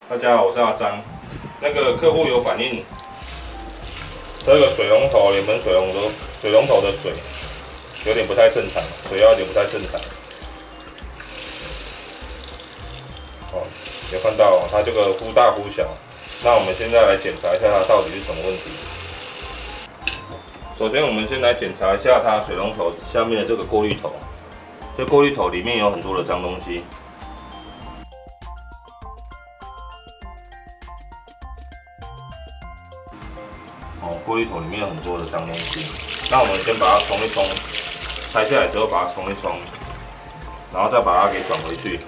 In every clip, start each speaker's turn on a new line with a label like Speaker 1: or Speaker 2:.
Speaker 1: 大家好，我是阿张。那个客户有反映，这个水龙头原本水龙头的水有点不太正常，水压有点不太正常。哦，有看到它这个忽大忽小。那我们现在来检查一下它到底是什么问题。首先，我们先来检查一下它水龙头下面的这个过滤头。这过滤头里面有很多的脏东西。 过滤头里面有很多的脏东西，那我们先把它冲一冲，拆下来之后把它冲一冲，然后再把它给转回去。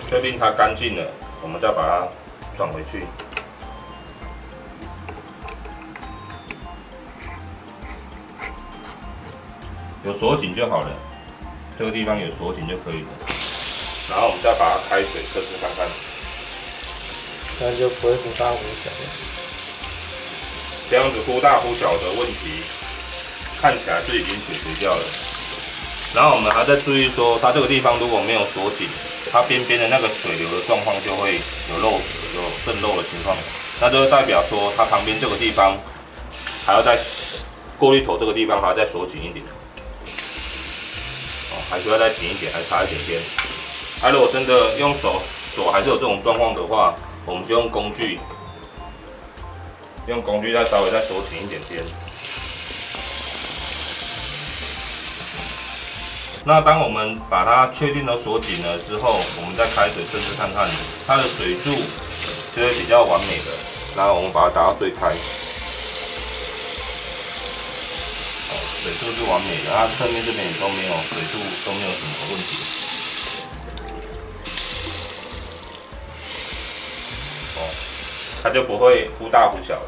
Speaker 1: 确定它干净了，我们再把它转回去。 有锁紧就好了，这个地方有锁紧就可以了。然后我们再把它开水测试看看，
Speaker 2: 那就不会忽大忽小了。
Speaker 1: 这样子忽大忽小的问题，看起来是已经解决掉了。然后我们还在注意说，它这个地方如果没有锁紧，它边边的那个水流的状况就会有渗漏的情况，那就代表说它旁边这个地方还要在过滤头这个地方还要再锁紧一点。 还需要再紧一点，还差一点点。如果真的用手锁还是有这种状况的话，我们就用工具再稍微再锁紧一点点。那当我们把它确定都锁紧了之后，我们再开水测试看看，它的水柱就会比较完美的。然后我们把它打到最开。 水柱是完美的，它侧面这边也都没有水柱都没有什么问题。哦，它就不会忽大忽小了。